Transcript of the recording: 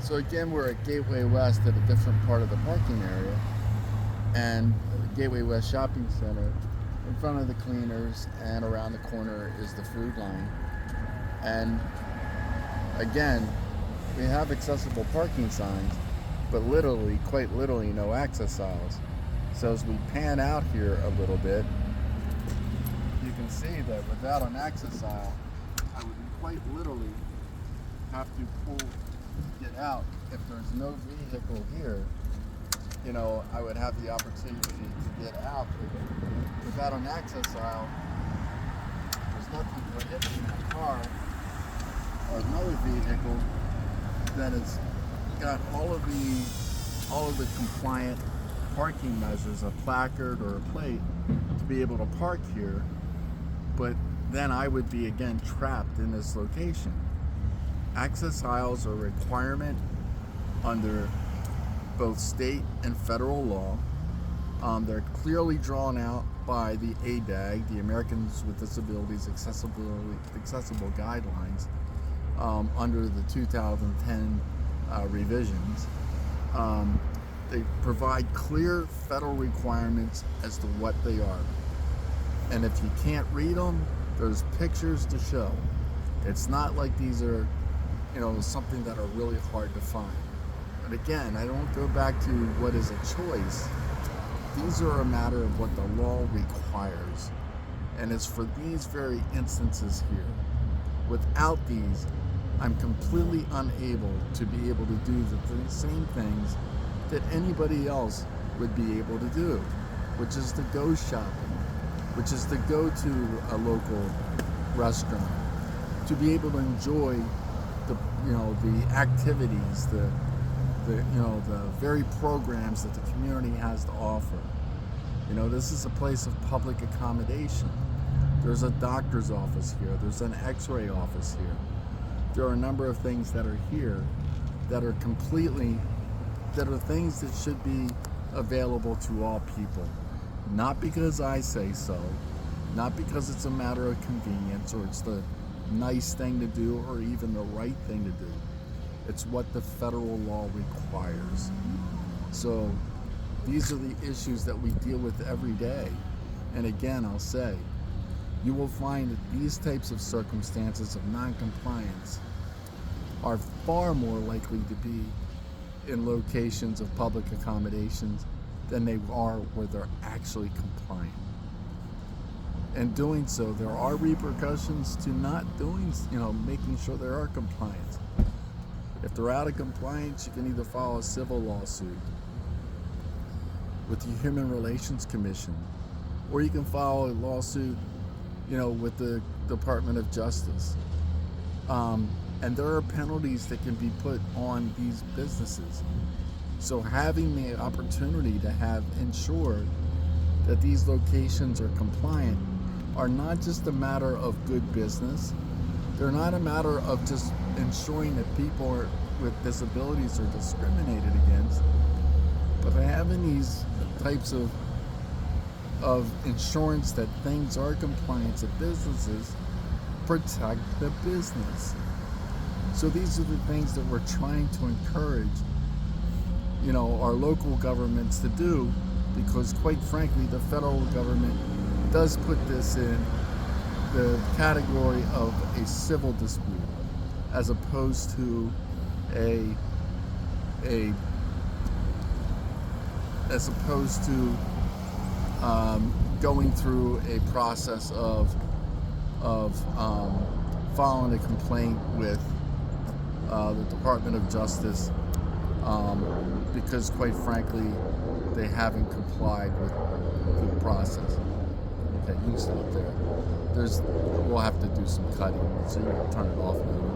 So again, we're at Gateway West at a different part of the parking area, and Gateway West Shopping Center. In front of the cleaners and around the corner is the food line. And again, we have accessible parking signs, but literally, quite literally, no access aisles. So as we pan out here a little bit, you can see that without an access aisle, I would quite literally have to get out. If there's no vehicle here, I would have the opportunity to get out. Without an access aisle, there's nothing prohibiting a car or another vehicle that has got all of the compliant parking measures, a placard or a plate, to be able to park here. But then I would be again trapped in this location. Access aisles are a requirement under both state and federal law. They're clearly drawn out by the ADAG, the Americans with Disabilities Accessible Guidelines, under the 2010 revisions. They provide clear federal requirements as to what they are. And if you can't read them, there's pictures to show. It's not like these are, something that are really hard to find. But again, I don't go back to what is a choice. These are a matter of what the law requires. And it's for these very instances here. Without these, I'm completely unable to be able to do the same things that anybody else would be able to do, which is to go shopping, which is to go to a local restaurant, to be able to enjoy the activities, the very programs that the community has to offer. This is a place of public accommodation. There's a doctor's office here. There's an x-ray office here. There are a number of things that are here that are things that should be available to all people. Not because I say so, not because it's a matter of convenience or it's the nice thing to do or even the right thing to do. It's what the federal law requires. So these are the issues that we deal with every day. And again, I'll say, you will find that these types of circumstances of non-compliance are far more likely to be in locations of public accommodations than they are where they're actually compliant. And doing so, there are repercussions to not doing, making sure there are compliance. If they're out of compliance, you can either file a civil lawsuit with the Human Relations Commission, or you can file a lawsuit, with the Department of Justice. And there are penalties that can be put on these businesses. So having the opportunity to have ensured that these locations are compliant are not just a matter of good business. They're not a matter of just ensuring that people with disabilities are discriminated against, but having these types of insurance that things are compliant at businesses protect the business. So these are the things that we're trying to encourage, our local governments to do, because quite frankly, the federal government does put this in the category of a civil dispute, as opposed to going through a process of filing a complaint with the Department of Justice, because quite frankly, they haven't complied with the process. Okay, you can stop there. We'll have to do some cutting, so you can turn it off now.